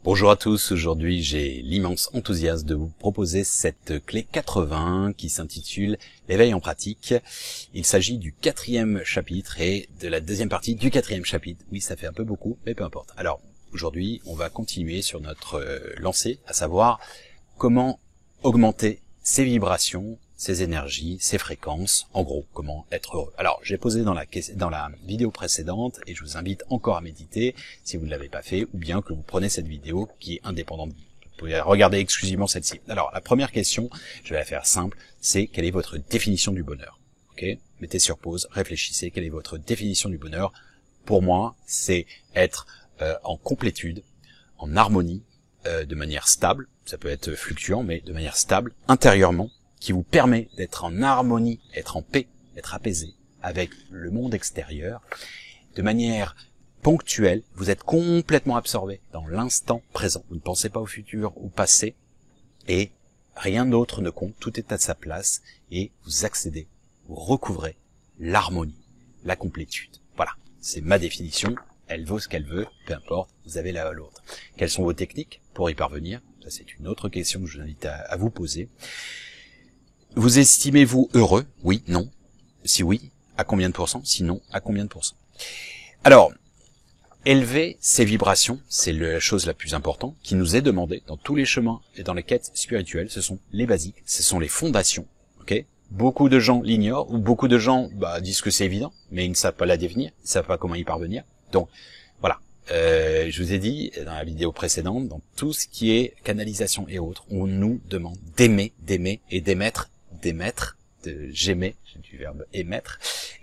Bonjour à tous, aujourd'hui j'ai l'immense enthousiasme de vous proposer cette clé 80 qui s'intitule l'éveil en pratique. Il s'agit du 4e chapitre et de la deuxième partie du 4e chapitre. Oui, ça fait un peu beaucoup, mais peu importe. Alors, aujourd'hui, on va continuer sur notre lancée, à savoir comment augmenter ses vibrations, ses énergies, ses fréquences, en gros, comment être heureux. Alors, j'ai posé dans la vidéo précédente, et je vous invite encore à méditer, si vous ne l'avez pas fait, ou bien que vous prenez cette vidéo qui est indépendante. Vous pouvez regarder exclusivement celle-ci. Alors, la première question, je vais la faire simple, c'est quelle est votre définition du bonheur? Ok? Mettez sur pause, réfléchissez, quelle est votre définition du bonheur? Pour moi, c'est être en complétude, en harmonie, de manière stable, ça peut être fluctuant, mais de manière stable, intérieurement, qui vous permet d'être en harmonie, être en paix, être apaisé avec le monde extérieur. De manière ponctuelle, vous êtes complètement absorbé dans l'instant présent. Vous ne pensez pas au futur, au passé, et rien d'autre ne compte, tout est à sa place, et vous accédez, vous recouvrez l'harmonie, la complétude. Voilà, c'est ma définition, elle vaut ce qu'elle veut, peu importe, vous avez l'un à l'autre. Quelles sont vos techniques pour y parvenir? Ça, c'est une autre question que je vous invite à vous poser. Vous estimez-vous heureux? Oui, non. Si oui, à combien de pourcents? Si non, à combien de pourcents? Alors, élever ses vibrations, c'est la chose la plus importante qui nous est demandée dans tous les chemins et dans les quêtes spirituelles. Ce sont les basiques, ce sont les fondations. Ok? Beaucoup de gens l'ignorent, ou beaucoup de gens disent que c'est évident, mais ils ne savent pas la définir, ils ne savent pas comment y parvenir. Donc, voilà. Je vous ai dit dans la vidéo précédente, dans tout ce qui est canalisation et autres, on nous demande d'aimer et d'émettre, j'aimais, j'ai du verbe émettre,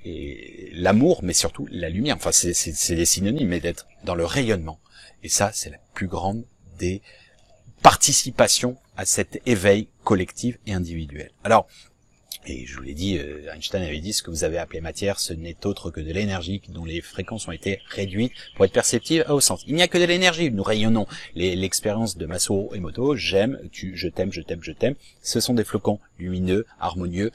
et l'amour, mais surtout la lumière, enfin c'est des synonymes, mais d'être dans le rayonnement. Et ça, c'est la plus grande des participations à cet éveil collectif et individuel. Alors, et je vous l'ai dit, Einstein avait dit, ce que vous avez appelé matière, ce n'est autre que de l'énergie dont les fréquences ont été réduites pour être perceptibles au sens. Il n'y a que de l'énergie, nous rayonnons. L'expérience de Masaru Emoto, j'aime, je t'aime, ce sont des flocons lumineux, harmonieux,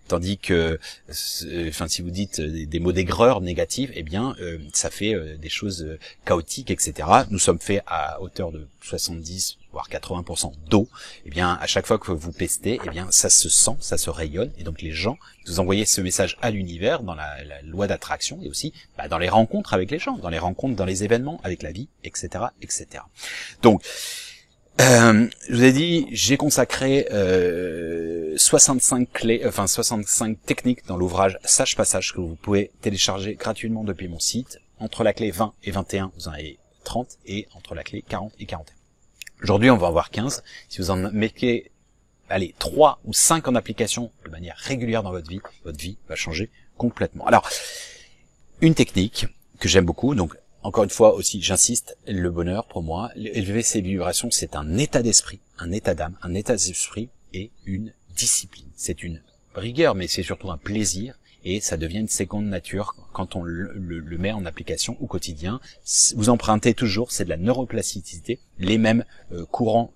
tandis que, si vous dites des mots d'aigreur négatifs, eh bien, ça fait des choses chaotiques, etc. Nous sommes faits à hauteur de 70 voire 80% d'eau, eh bien, à chaque fois que vous pestez, eh bien, ça se sent, ça se rayonne, et donc les gens, vous envoyez ce message à l'univers, dans la loi d'attraction, et aussi, dans les rencontres avec les gens, dans les rencontres, dans les événements, avec la vie, etc., etc. Donc, je vous ai dit, j'ai consacré 65 clés, 65 techniques dans l'ouvrage Sage Passage que vous pouvez télécharger gratuitement depuis mon site. Entre la clé 20 et 21, vous en avez 30, et entre la clé 40 et 41. Aujourd'hui, on va en voir 15. Si vous en mettez, 3 ou 5 en application de manière régulière dans votre vie va changer complètement. Alors, une technique que j'aime beaucoup, donc encore une fois aussi, j'insiste, le bonheur pour moi, élever ses vibrations, c'est un état d'esprit, un état d'âme, un état d'esprit et une discipline. C'est une rigueur, mais c'est surtout un plaisir. Et ça devient une seconde nature quand on le met en application au quotidien. Vous empruntez toujours, c'est de la neuroplasticité, les mêmes courants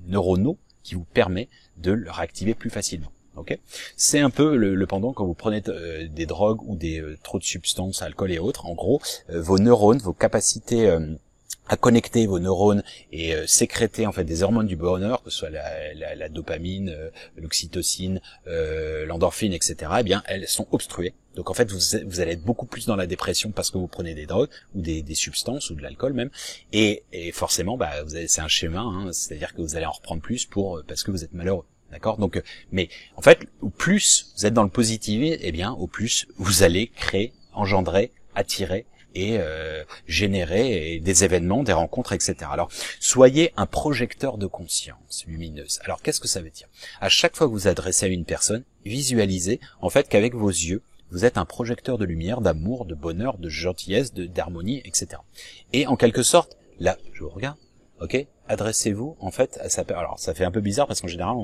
neuronaux qui vous permet de le réactiver plus facilement. Okay, c'est un peu le pendant quand vous prenez des drogues ou trop de substances, alcool et autres. En gros, vos neurones, vos capacités à connecter vos neurones et sécréter en fait des hormones du bonheur, que ce soit la dopamine, l'oxytocine, l'endorphine, etc. Eh bien, elles sont obstruées. Donc en fait, vous allez être beaucoup plus dans la dépression parce que vous prenez des drogues ou des substances ou de l'alcool même. Et forcément, c'est un schéma, hein, c'est-à-dire que vous allez en reprendre plus parce que vous êtes malheureux. D'accord? Donc, mais en fait, au plus vous êtes dans le positivisme, eh bien, au plus vous allez créer, engendrer, attirer et générer des événements, des rencontres, etc. Alors, soyez un projecteur de conscience lumineuse. Alors, qu'est-ce que ça veut dire? À chaque fois que vous vous adressez à une personne, visualisez en fait qu'avec vos yeux, vous êtes un projecteur de lumière, d'amour, de bonheur, de gentillesse, d'harmonie, etc. Et en quelque sorte, là, je vous regarde, ok, adressez-vous en fait à sa personne. Alors ça fait un peu bizarre parce qu'en général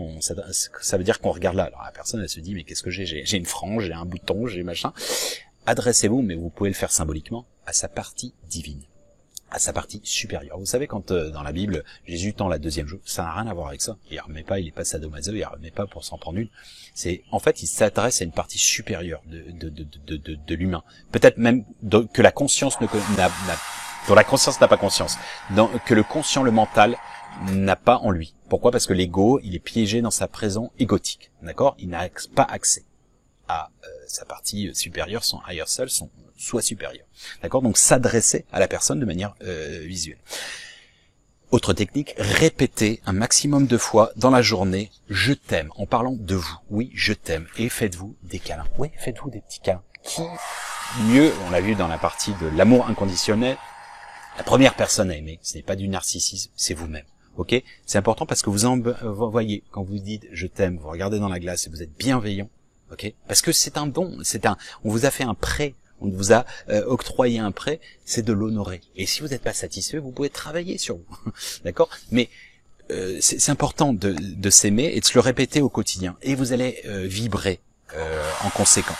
ça veut dire qu'on regarde là. Alors la personne elle se dit mais qu'est-ce que j'ai une frange, j'ai un bouton, j'ai machin. Adressez-vous, mais vous pouvez le faire symboliquement, à sa partie divine, à sa partie supérieure. Vous savez quand dans la Bible Jésus tend la deuxième joue, ça n'a rien à voir avec ça. Il remet pas, il est pas sadomaso, il remet pas pour s'en prendre une. C'est en fait il s'adresse à une partie supérieure de l'humain. Peut-être même que la conscience n'a dont la conscience n'a pas conscience, que le conscient, le mental, n'a pas en lui. Pourquoi? Parce que l'ego, il est piégé dans sa prison égotique, d'accord? Il n'a pas accès à sa partie supérieure, son higher self, son soi supérieur, d'accord? Donc s'adresser à la personne de manière visuelle. Autre technique, répétez un maximum de fois dans la journée « je t'aime » en parlant de vous. Oui, je t'aime. Et faites-vous des câlins. Oui, faites-vous des petits câlins. Qui mieux, on l'a vu dans la partie de l'amour inconditionnel, la première personne à aimer, ce n'est pas du narcissisme, c'est vous-même. Ok? C'est important parce que vous voyez, quand vous dites « je t'aime », vous regardez dans la glace et vous êtes bienveillant. Ok? Parce que c'est un don, on vous a fait un prêt. On vous a octroyé un prêt, c'est de l'honorer. Et si vous n'êtes pas satisfait, vous pouvez travailler sur vous. D'accord? Mais c'est important de s'aimer et de se le répéter au quotidien. Et vous allez vibrer en conséquent.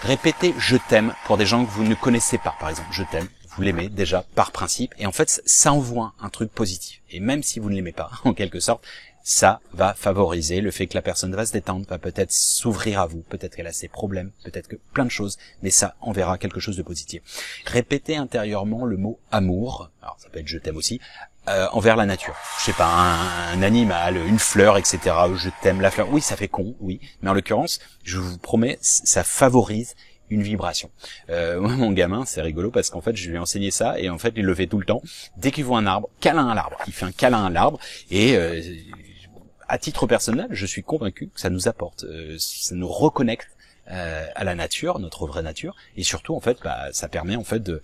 Répétez « je t'aime » pour des gens que vous ne connaissez pas. Par exemple, « je t'aime », vous l'aimez déjà par principe. Et en fait, ça envoie un truc positif. Et même si vous ne l'aimez pas, en quelque sorte, ça va favoriser le fait que la personne va se détendre, va peut-être s'ouvrir à vous, peut-être qu'elle a ses problèmes, peut-être que plein de choses, mais ça enverra quelque chose de positif. Répétez intérieurement le mot amour, alors ça peut être je t'aime aussi, envers la nature. Je sais pas, un animal, une fleur, etc. Je t'aime la fleur. Oui, ça fait con, oui, mais en l'occurrence, je vous promets, ça favorise une vibration. Moi, mon gamin, c'est rigolo parce qu'en fait, je lui ai enseigné ça et en fait, il le fait tout le temps. Dès qu'il voit un arbre, câlin à l'arbre. Il fait un câlin à l'arbre et à titre personnel, je suis convaincu que ça nous apporte, ça nous reconnecte à la nature, notre vraie nature, et surtout en fait, ça permet en fait de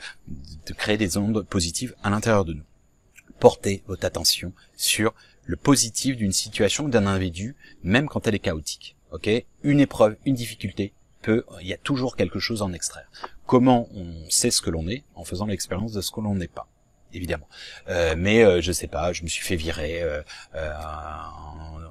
créer des ondes positives à l'intérieur de nous. Portez votre attention sur le positif d'une situation, d'un individu, même quand elle est chaotique. Ok, une épreuve, une difficulté il y a toujours quelque chose à en extraire. Comment on sait ce que l'on est? En faisant l'expérience de ce que l'on n'est pas. Évidemment. Mais je sais pas, je me suis fait virer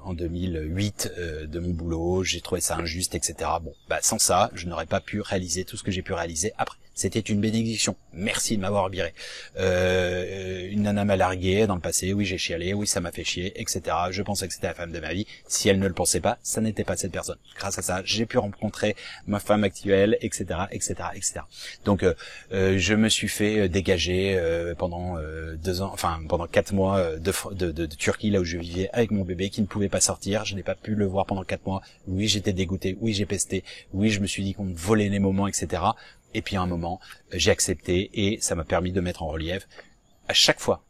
en 2008 de mon boulot, j'ai trouvé ça injuste, etc. Bon, sans ça, je n'aurais pas pu réaliser tout ce que j'ai pu réaliser après. C'était une bénédiction. Merci de m'avoir viré. Une nana m'a largué dans le passé, oui j'ai chialé, oui ça m'a fait chier, etc. Je pensais que c'était la femme de ma vie. Si elle ne le pensait pas, ça n'était pas cette personne. Grâce à ça, j'ai pu rencontrer ma femme actuelle, etc., etc., etc. Donc je me suis fait dégager pendant 2 ans, enfin pendant 4 mois de Turquie, là où je vivais avec mon bébé qui ne pouvait pas sortir. Je n'ai pas pu le voir pendant 4 mois. Oui, j'étais dégoûté. Oui, j'ai pesté. Oui, je me suis dit qu'on me volait les moments, etc. Et puis à un moment, j'ai accepté et ça m'a permis de mettre en relief à chaque fois,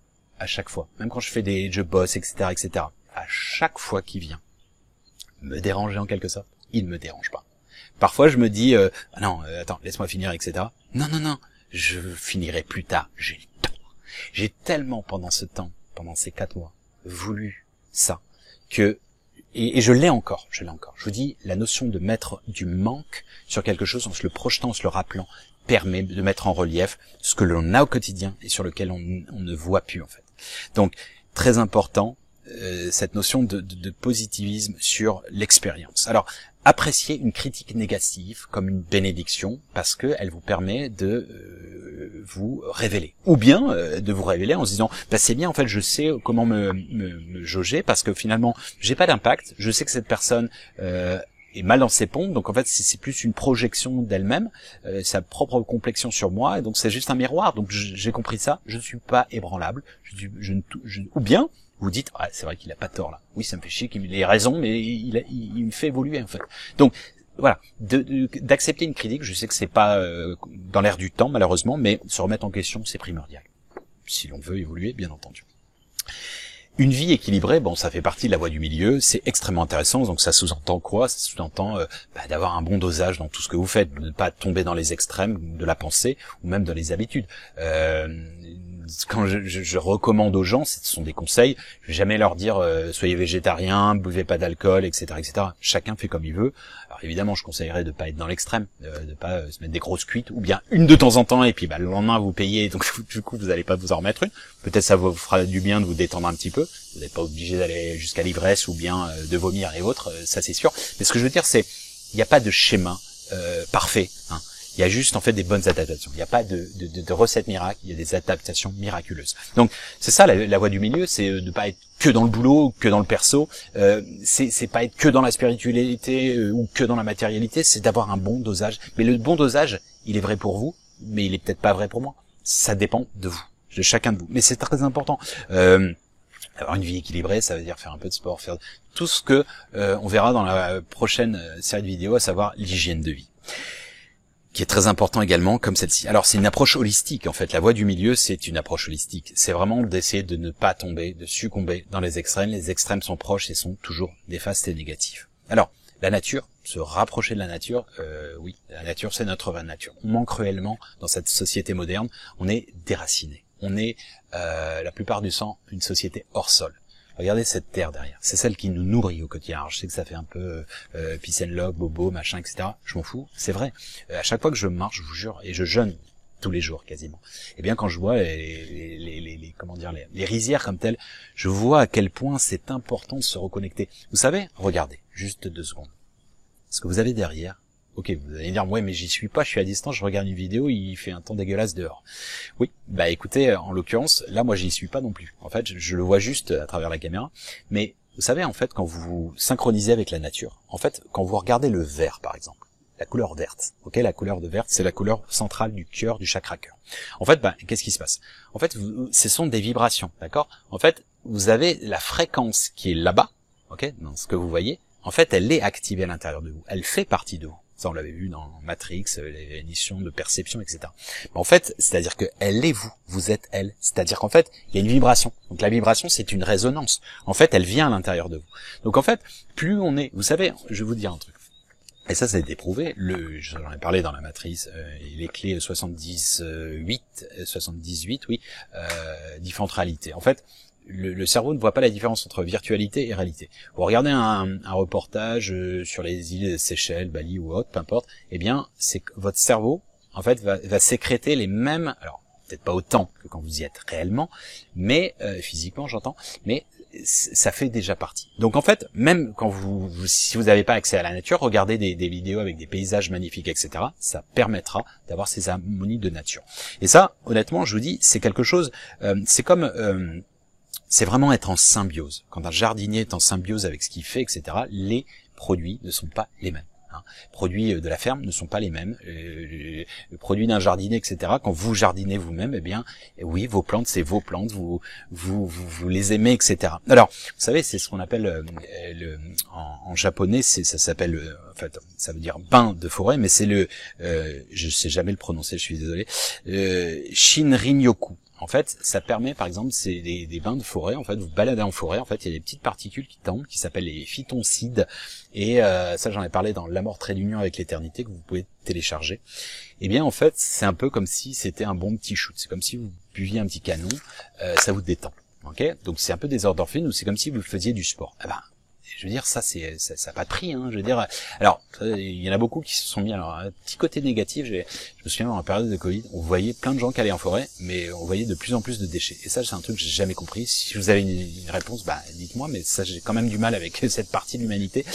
même quand je bosse, etc., etc. À chaque fois qu'il vient me déranger en quelque sorte, il ne me dérange pas. Parfois, je me dis, non, attends, laisse-moi finir, etc. Non, je finirai plus tard. J'ai tellement pendant ces 4 mois, voulu ça, que et je l'ai encore. Je vous dis, la notion de mettre du manque sur quelque chose en se le projetant, en se le rappelant, permet de mettre en relief ce que l'on a au quotidien et sur lequel on ne voit plus en fait. Donc, très important, cette notion de positivisme sur l'expérience. Alors, appréciez une critique négative comme une bénédiction parce que elle vous permet de vous révéler. Ou bien de vous révéler en se disant c'est bien en fait je sais comment me jauger parce que finalement j'ai pas d'impact, je sais que cette personne est mal dans ses pompes, donc en fait c'est plus une projection d'elle-même, sa propre complexion sur moi, et donc c'est juste un miroir, donc j'ai compris ça, je ne suis pas ébranlable, ou bien vous dites c'est vrai qu'il a pas tort là, oui ça me fait chier qu'il ait raison, mais il me fait évoluer en fait. Donc voilà, d'accepter une critique, je sais que c'est pas dans l'air du temps malheureusement, mais se remettre en question c'est primordial, si l'on veut évoluer bien entendu. Une vie équilibrée, bon, ça fait partie de la voie du milieu, c'est extrêmement intéressant, donc ça sous-entend quoi? Ça sous-entend d'avoir un bon dosage dans tout ce que vous faites, de ne pas tomber dans les extrêmes de la pensée ou même dans les habitudes. Quand je recommande aux gens, ce sont des conseils, je vais jamais leur dire soyez végétarien, buvez pas d'alcool, etc., etc. Chacun fait comme il veut. Alors évidemment, je conseillerais de pas être dans l'extrême, de pas se mettre des grosses cuites, ou bien une de temps en temps, et puis le lendemain vous payez, donc du coup vous allez pas vous en remettre une. Peut-être ça vous fera du bien de vous détendre un petit peu. Vous n'êtes pas obligé d'aller jusqu'à l'ivresse ou bien de vomir et autres, ça c'est sûr. Mais ce que je veux dire, c'est il n'y a pas de schéma parfait. Hein. Il y a juste en fait des bonnes adaptations. Il n'y a pas de recettes miracles, il y a des adaptations miraculeuses. Donc c'est ça la voie du milieu, c'est de pas être que dans le boulot, que dans le perso. C'est pas être que dans la spiritualité ou que dans la matérialité, c'est d'avoir un bon dosage. Mais le bon dosage, il est vrai pour vous, mais il est peut-être pas vrai pour moi. Ça dépend de vous. de chacun de vous. Mais c'est très important. Avoir une vie équilibrée, ça veut dire faire un peu de sport, faire tout ce que on verra dans la prochaine série de vidéos, à savoir l'hygiène de vie, qui est très important également, comme celle-ci. Alors c'est une approche holistique, en fait. La voie du milieu, c'est une approche holistique. C'est vraiment d'essayer de ne pas tomber, de succomber dans les extrêmes. Les extrêmes sont proches et sont toujours néfastes et négatifs. Alors, la nature, se rapprocher de la nature, oui, la nature, c'est notre vraie nature. On manque cruellement dans cette société moderne. On est déraciné. On est, la plupart du temps, une société hors sol. Regardez cette terre derrière. C'est celle qui nous nourrit au quotidien. Alors, je sais que ça fait un peu peace and love, bobo, machin, etc. Je m'en fous. C'est vrai. À chaque fois que je marche, je vous jure, et je jeûne tous les jours quasiment. Eh bien, quand je vois les rizières comme telles, je vois à quel point c'est important de se reconnecter. Vous savez, regardez, juste 2 secondes. Ce que vous avez derrière. Ok, vous allez dire, ouais, mais j'y suis pas, je suis à distance, je regarde une vidéo, il fait un temps dégueulasse dehors. Oui, bah écoutez, en l'occurrence, là, moi, j'y suis pas non plus. En fait, je le vois juste à travers la caméra. Mais vous savez, en fait, quand vous vous synchronisez avec la nature, en fait, quand vous regardez le vert, par exemple, la couleur verte, ok, la couleur de verte, c'est la couleur centrale du cœur, du chakra cœur. En fait, bah, qu'est-ce qui se passe? En fait, ce sont des vibrations, d'accord? En fait, vous avez la fréquence qui est là-bas, ok, dans ce que vous voyez. En fait, elle est activée à l'intérieur de vous. Elle fait partie de vous. Ça, on l'avait vu dans Matrix, les émissions de perception, etc. En fait, c'est-à-dire que elle est vous. Vous êtes elle. C'est-à-dire qu'en fait, il y a une vibration. Donc la vibration, c'est une résonance. En fait, elle vient à l'intérieur de vous. Donc en fait, plus on est... Vous savez, je vais vous dire un truc. Et ça a été prouvé. J'en ai parlé dans la matrice. Les clés 78, oui, différentes réalités. En fait, le cerveau ne voit pas la différence entre virtualité et réalité. Vous regardez un reportage sur les îles Seychelles, Bali ou autre, peu importe, eh bien, c'est que votre cerveau, en fait, va sécréter les mêmes, alors, peut-être pas autant que quand vous y êtes réellement, mais, physiquement, j'entends, mais ça fait déjà partie. Donc, en fait, même quand si vous n'avez pas accès à la nature, regardez des vidéos avec des paysages magnifiques, etc., ça permettra d'avoir ces harmonies de nature. Et ça, honnêtement, je vous dis, c'est quelque chose, c'est comme, c'est vraiment être en symbiose. Quand un jardinier est en symbiose avec ce qu'il fait, etc., les produits ne sont pas les mêmes. Les produits de la ferme ne sont pas les mêmes. Les produits d'un jardinier, etc., quand vous jardinez vous-même, eh bien, oui, vos plantes, c'est vos plantes, vous les aimez, etc. Alors, vous savez, c'est ce qu'on appelle, en japonais, ça s'appelle, en fait, ça veut dire bain de forêt, mais c'est je sais jamais le prononcer, je suis désolé, Shinrin-yoku. En fait, ça permet, par exemple, c'est des bains de forêt. En fait, vous baladez en forêt. En fait, il y a des petites particules qui tombent, qui s'appellent les phytoncides. Et ça, j'en ai parlé dans La mort trait d'union avec l'éternité, que vous pouvez télécharger. Eh bien, en fait, c'est un peu comme si c'était un bon petit shoot. C'est comme si vous buviez un petit canon. Ça vous détend. Ok. Donc, c'est un peu des endorphines, ou c'est comme si vous faisiez du sport. Eh ben, je veux dire, ça n'a pas de prix, hein. Je veux dire, alors, il y en a beaucoup qui se sont mis. Alors, un petit côté négatif, je me souviens dans la période de Covid, on voyait plein de gens qui allaient en forêt, mais on voyait de plus en plus de déchets. Et ça, c'est un truc que j'ai jamais compris. Si vous avez une réponse, bah, dites-moi, mais ça, j'ai quand même du mal avec cette partie de l'humanité.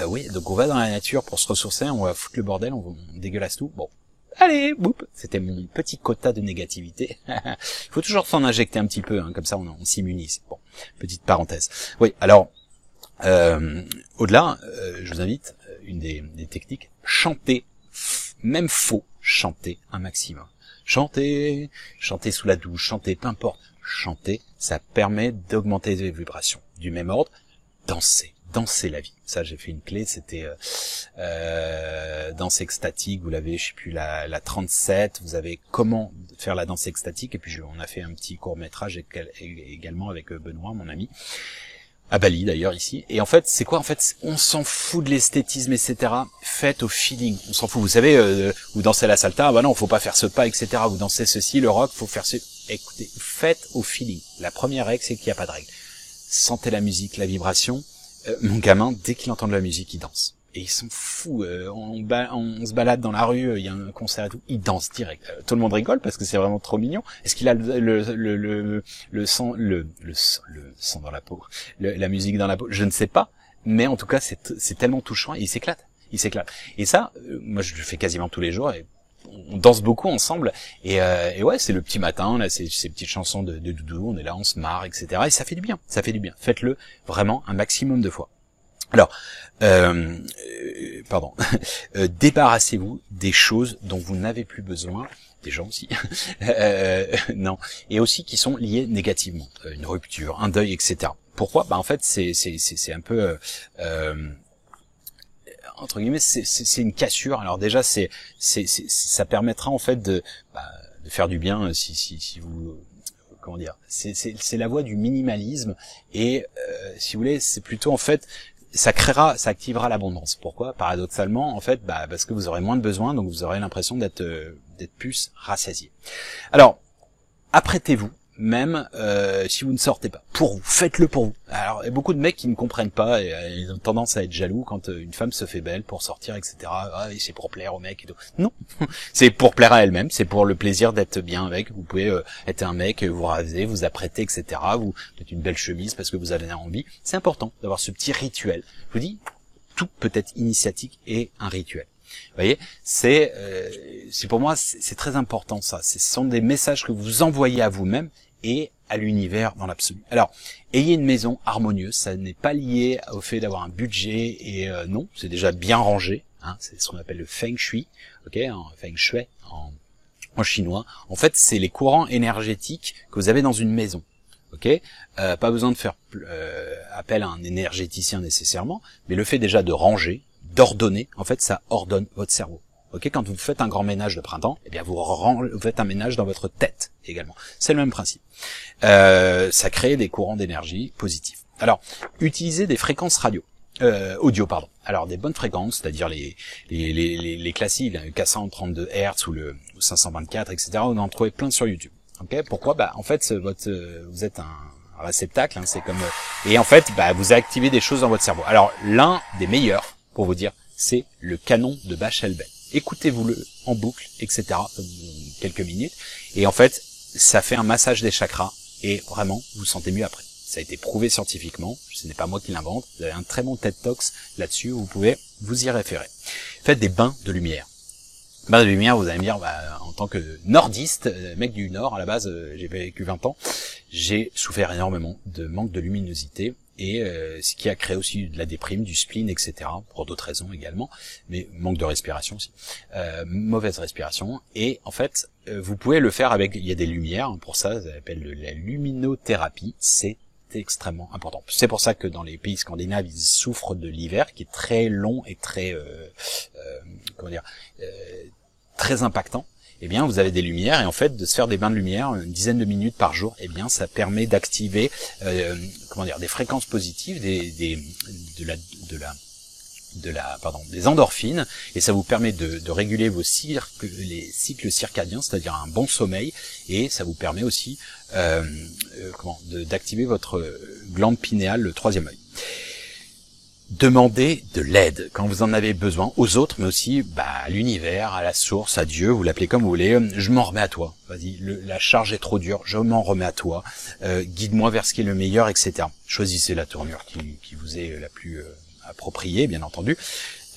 Oui, donc on va dans la nature pour se ressourcer, on va foutre le bordel, on dégueulasse tout. Bon. Allez, boum, c'était mon petit quota de négativité. Il faut toujours s'en injecter un petit peu, hein, comme ça on s'immunise. Bon, petite parenthèse. Oui, alors, au-delà, je vous invite, une des techniques, chanter, même faux, chanter un maximum. Chanter sous la douche, chanter, peu importe. Chanter, ça permet d'augmenter les vibrations. Du même ordre, danser la vie. Ça, j'ai fait une clé, c'était danse extatique, vous l'avez, je sais plus, la 37, vous avez comment faire la danse extatique, et puis on a fait un petit court-métrage également avec Benoît, mon ami, à Bali d'ailleurs ici. Et en fait, c'est quoi? En fait, on s'en fout de l'esthétisme, etc. Faites au feeling. On s'en fout. Vous savez, vous dansez la salsa, bah non, faut pas faire ce pas, etc. Vous dansez ceci, le rock, faut faire ce... Écoutez, faites au feeling. La première règle, c'est qu'il n'y a pas de règle. Sentez la musique, la vibration. Mon gamin, dès qu'il entend de la musique, il danse. Et il s'en fout. On se balade dans la rue, il y a un concert et tout, il danse direct. Tout le monde rigole parce que c'est vraiment trop mignon. Est-ce qu'il a le sang dans la peau, la musique dans la peau? Je ne sais pas. Mais en tout cas, c'est tellement touchant et il s'éclate. Et ça, moi, je le fais quasiment tous les jours. Et on danse beaucoup ensemble. Et ouais, c'est le petit matin, là, ces petites chansons de doudou. On est là, on se marre, etc. Et ça fait du bien. Faites-le vraiment un maximum de fois. Alors, pardon, débarrassez-vous des choses dont vous n'avez plus besoin, des gens aussi, non, et aussi qui sont liées négativement, une rupture, un deuil, etc. Pourquoi ? En fait, c'est un peu entre guillemets, c'est une cassure. Alors déjà, ça permettra en fait de faire du bien si vous comment dire. C'est la voie du minimalisme et si vous voulez, c'est plutôt en fait ça activera l'abondance. Pourquoi ? Paradoxalement, en fait, parce que vous aurez moins de besoins, donc vous aurez l'impression d'être plus rassasié. Alors, apprêtez-vous, même si vous ne sortez pas. Pour vous, faites-le pour vous. Alors, il y a beaucoup de mecs qui ne comprennent pas, et ils ont tendance à être jaloux quand une femme se fait belle pour sortir, etc. Ah, et c'est pour plaire au mec et tout. Non, c'est pour plaire à elle-même, c'est pour le plaisir d'être bien avec. Vous pouvez être un mec, vous raser, vous apprêter, etc. Vous faites une belle chemise parce que vous avez envie. C'est important d'avoir ce petit rituel. Je vous dis, tout peut être initiatique et un rituel. Vous voyez, c'est pour moi, c'est très important ça. Ce sont des messages que vous envoyez à vous-même et à l'univers dans l'absolu. Alors, ayez une maison harmonieuse, ça n'est pas lié au fait d'avoir un budget et non, c'est déjà bien rangé. Hein, c'est ce qu'on appelle le feng shui, ok, feng shui en chinois. En fait, c'est les courants énergétiques que vous avez dans une maison. Ok, pas besoin de faire appel à un énergéticien nécessairement, mais le fait déjà de ranger, d'ordonner, en fait, ça ordonne votre cerveau. Ok, quand vous faites un grand ménage de printemps, eh bien vous faites un ménage dans votre tête également. C'est le même principe. Ça crée des courants d'énergie positifs. Alors, utilisez des fréquences audio, pardon. Alors des bonnes fréquences, c'est-à-dire les classiques, le 432 Hz ou le 524, etc. On en trouvez plein sur YouTube. Ok, pourquoi ? En fait, vous êtes un réceptacle, hein, c'est comme et en fait, vous activez des choses dans votre cerveau. Alors l'un des meilleurs, pour vous dire, c'est le canon de Bachelbel. Écoutez-vous-le en boucle, etc. Quelques minutes, et en fait, ça fait un massage des chakras et vraiment, vous vous sentez mieux après. Ça a été prouvé scientifiquement, ce n'est pas moi qui l'invente. Vous avez un très bon TED Talks là-dessus, vous pouvez vous y référer. Faites des bains de lumière. Bain de lumière, vous allez me dire, en tant que nordiste, mec du Nord, à la base, j'ai vécu 20 ans, j'ai souffert énormément de manque de luminosité, et ce qui a créé aussi de la déprime, du spleen, etc., pour d'autres raisons également, mais manque de respiration aussi, mauvaise respiration, et en fait, vous pouvez le faire avec, il y a des lumières, pour ça s'appelle la luminothérapie, c'est extrêmement important. C'est pour ça que dans les pays scandinaves, ils souffrent de l'hiver, qui est très long et très, très impactant. Eh bien, vous avez des lumières, et en fait, de se faire des bains de lumière, une dizaine de minutes par jour, eh bien, ça permet d'activer, des fréquences positives, des endorphines, et ça vous permet de réguler les cycles circadiens, c'est-à-dire un bon sommeil, et ça vous permet aussi, d'activer votre glande pinéale, le troisième œil. Demandez de l'aide quand vous en avez besoin aux autres, mais aussi à l'univers, à la source, à Dieu, vous l'appelez comme vous voulez. Je m'en remets à toi. Vas-y, la charge est trop dure, je m'en remets à toi. Guide-moi vers ce qui est le meilleur, etc. Choisissez la tournure qui vous est la plus appropriée, bien entendu.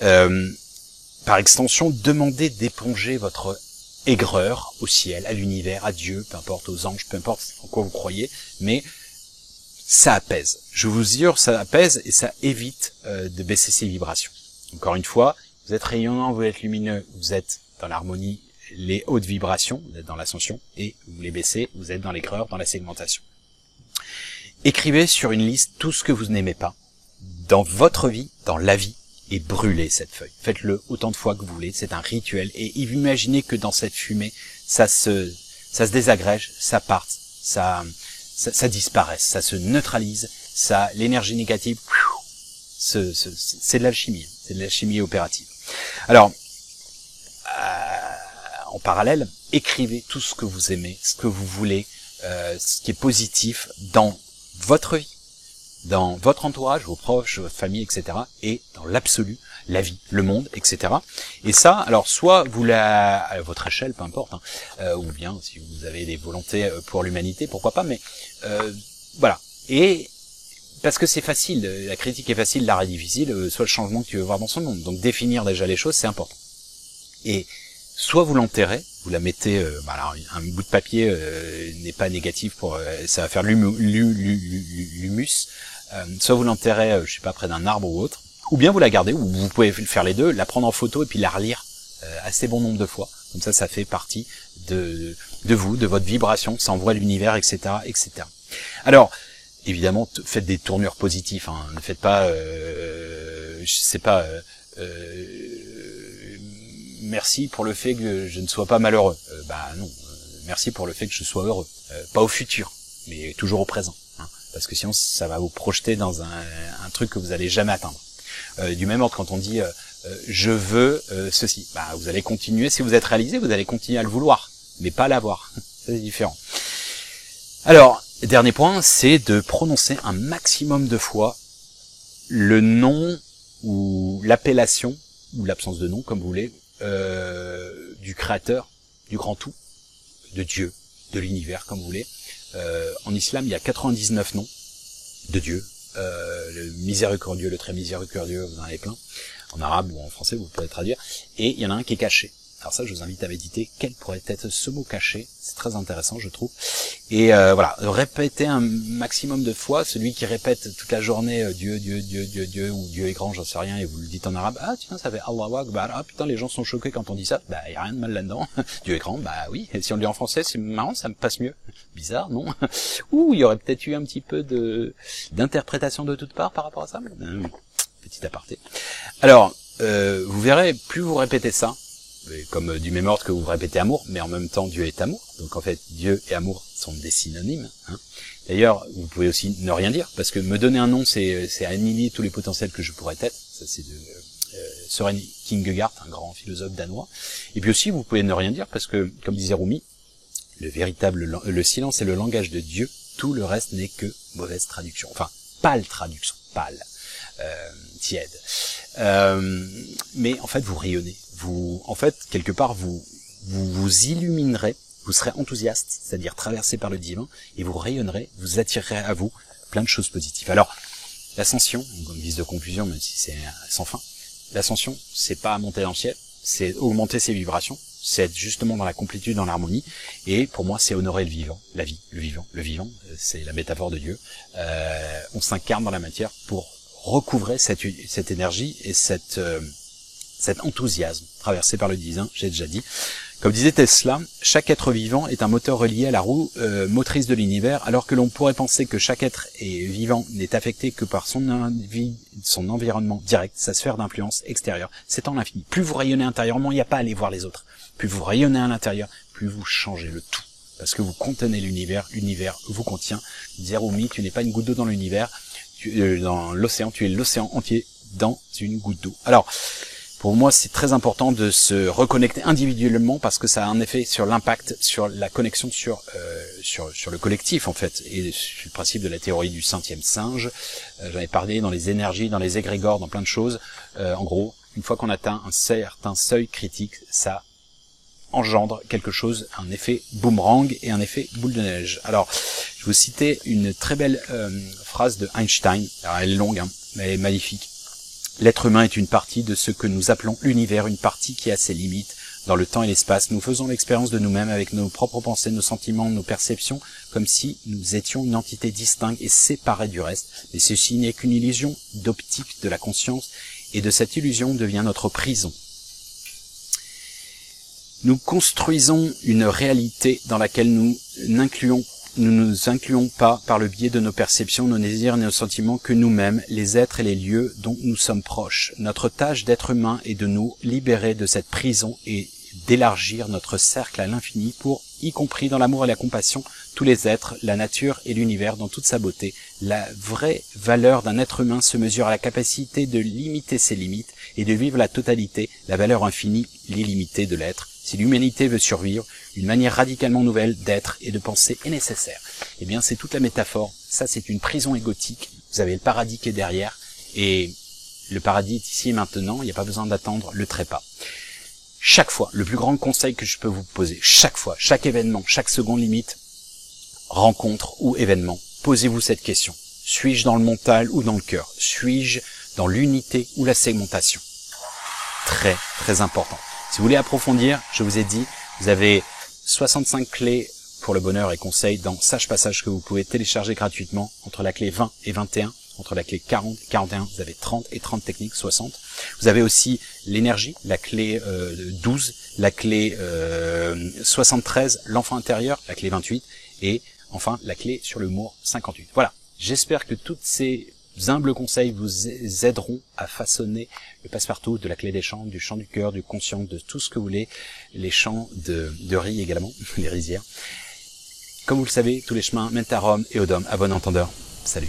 Par extension, demandez d'éponger votre aigreur au ciel, à l'univers, à Dieu, peu importe, aux anges, peu importe en quoi vous croyez, mais ça apaise. Je vous jure, ça apaise et ça évite de baisser ses vibrations. Encore une fois, vous êtes rayonnant, vous êtes lumineux, vous êtes dans l'harmonie, les hautes vibrations, vous êtes dans l'ascension, et vous les baissez, vous êtes dans l'aigreur, dans la segmentation. Écrivez sur une liste tout ce que vous n'aimez pas dans votre vie, dans la vie, et brûlez cette feuille. Faites-le autant de fois que vous voulez, c'est un rituel, et imaginez que dans cette fumée, ça se désagrège, ça parte, ça disparaisse, ça se neutralise, l'énergie négative, c'est de l'alchimie, c'est de l'alchimie opérative. Alors, en parallèle, écrivez tout ce que vous aimez, ce que vous voulez, ce qui est positif dans votre vie, dans votre entourage, vos proches, votre famille, etc., et dans l'absolu, la vie, le monde, etc. Et ça, alors soit vous à votre échelle, peu importe, ou bien si vous avez des volontés pour l'humanité, pourquoi pas, mais voilà. Et parce que c'est facile, la critique est facile, l'art est difficile, soit le changement que tu veux voir dans son monde. Donc définir déjà les choses, c'est important. Et soit vous l'enterrez, vous la mettez, alors un bout de papier n'est pas négatif pour, ça va faire l'humus. Soit vous l'enterrez, je sais pas, près d'un arbre ou autre, ou bien vous la gardez, ou vous pouvez faire les deux, la prendre en photo et puis la relire assez bon nombre de fois. Comme ça fait partie de vous, de votre vibration, ça envoie l'univers, etc., etc. Alors, évidemment, faites des tournures positives, hein. Ne faites pas, je sais pas, merci pour le fait que je ne sois pas malheureux. Non, merci pour le fait que je sois heureux. Pas au futur, mais toujours au présent, hein, parce que sinon ça va vous projeter dans un truc que vous allez jamais atteindre. Du même ordre, quand on dit je veux ceci, vous allez continuer, si vous êtes réalisé, vous allez continuer à le vouloir, mais pas l'avoir. C'est différent. Alors, dernier point, c'est de prononcer un maximum de fois le nom ou l'appellation, ou l'absence de nom, comme vous voulez, du créateur, du grand tout, de Dieu, de l'univers, comme vous voulez. En islam, il y a 99 noms de Dieu. Le miséricordieux, le très miséricordieux, vous en avez plein. En arabe ou en français, vous pouvez traduire. Et il y en a un qui est caché. Alors ça, je vous invite à méditer. Quel pourrait être ce mot caché? C'est très intéressant, je trouve. Et voilà, répétez un maximum de fois. Celui qui répète toute la journée Dieu, Dieu, Dieu, Dieu, Dieu, ou Dieu est grand, j'en sais rien, et vous le dites en arabe. Ah tiens, ça fait Allahu Akbar. Ah putain, les gens sont choqués quand on dit ça. Y a rien de mal là-dedans. Dieu est grand, oui. Et si on le dit en français, c'est marrant, ça me passe mieux. Bizarre, non? Ou il y aurait peut-être eu un petit peu d'interprétation de toutes parts par rapport à ça. Petit aparté. Alors, vous verrez, plus vous répétez ça, comme du même ordre que vous répétez amour, mais en même temps Dieu est amour. Donc en fait, Dieu et amour sont des synonymes, hein. D'ailleurs, vous pouvez aussi ne rien dire, parce que me donner un nom, c'est annihiler tous les potentiels que je pourrais être. Ça, c'est de Søren Kierkegaard, un grand philosophe danois. Et puis aussi, vous pouvez ne rien dire, parce que, comme disait Rumi, le silence est le langage de Dieu, tout le reste n'est que mauvaise traduction. Enfin, pâle traduction, pâle. Tiède. Mais en fait, vous rayonnez. En fait, quelque part, vous illuminerez, vous serez enthousiaste, c'est-à-dire traversé par le divin, et vous rayonnerez, vous attirerez à vous plein de choses positives. Alors, l'ascension, comme guise de conclusion, même si c'est sans fin, l'ascension, c'est pas monter dans le ciel, c'est augmenter ses vibrations, c'est être justement dans la complétude, dans l'harmonie, et pour moi, c'est honorer le vivant, la vie, le vivant. Le vivant, c'est la métaphore de Dieu. On s'incarne dans la matière pour recouvrer cette énergie et cet enthousiasme traversé par le divin, j'ai déjà dit. Comme disait Tesla, chaque être vivant est un moteur relié à la roue motrice de l'univers, alors que l'on pourrait penser que chaque être vivant n'est affecté que par son environnement direct, sa sphère d'influence extérieure. C'est en l'infini. Plus vous rayonnez intérieurement, il n'y a pas à aller voir les autres. Plus vous rayonnez à l'intérieur, plus vous changez le tout. Parce que vous contenez l'univers vous contient. Rumi, tu n'es pas une goutte d'eau dans l'univers, dans l'océan, tu es l'océan entier dans une goutte d'eau. Alors, pour moi, c'est très important de se reconnecter individuellement parce que ça a un effet sur l'impact, sur la connexion, sur le collectif en fait, et sur le principe de la théorie du centième singe. J'en ai parlé dans les énergies, dans les égrégores, dans plein de choses. En gros, une fois qu'on atteint un certain seuil critique, ça engendre quelque chose, un effet boomerang et un effet boule de neige. Alors, je vais vous citer une très belle phrase de Einstein. Alors, elle est longue, hein, mais elle est magnifique. L'être humain est une partie de ce que nous appelons l'univers, une partie qui a ses limites dans le temps et l'espace. Nous faisons l'expérience de nous-mêmes avec nos propres pensées, nos sentiments, nos perceptions, comme si nous étions une entité distincte et séparée du reste. Mais ceci n'est qu'une illusion d'optique de la conscience, et de cette illusion devient notre prison. Nous construisons une réalité dans laquelle nous nous incluons pas, par le biais de nos perceptions, nos désirs et nos sentiments, que nous-mêmes, les êtres et les lieux dont nous sommes proches. Notre tâche d'être humain est de nous libérer de cette prison et d'élargir notre cercle à l'infini pour, y compris dans l'amour et la compassion, tous les êtres, la nature et l'univers dans toute sa beauté. La vraie valeur d'un être humain se mesure à la capacité de limiter ses limites et de vivre la totalité, la valeur infinie, l'illimité de l'être. Si l'humanité veut survivre, une manière radicalement nouvelle d'être et de penser est nécessaire. Eh bien, c'est toute la métaphore. Ça, c'est une prison égotique. Vous avez le paradis qui est derrière, et le paradis est ici et maintenant. Il n'y a pas besoin d'attendre le trépas. Chaque fois, le plus grand conseil que je peux vous poser, chaque fois, chaque événement, chaque seconde limite, rencontre ou événement, posez-vous cette question. Suis-je dans le mental ou dans le cœur? Suis-je dans l'unité ou la segmentation? Très, très important. Si vous voulez approfondir, je vous ai dit, Vous avez 65 clés pour le bonheur et conseils dans Sage Passage que vous pouvez télécharger gratuitement entre la clé 20 et 21. Entre la clé 40 et 41, vous avez 30 et 30 techniques, 60. Vous avez aussi l'énergie, la clé 12, la clé 73, l'enfant intérieur, la clé 28, et enfin la clé sur l'humour 58. Voilà, j'espère que toutes ces humbles conseils vous aideront à façonner le passe-partout de la clé des chants, du chant du cœur, du conscient, de tout ce que vous voulez, les chants de riz également, les rizières. Comme vous le savez, tous les chemins mènent à Rome et au Dôme. À bon entendeur. Salut.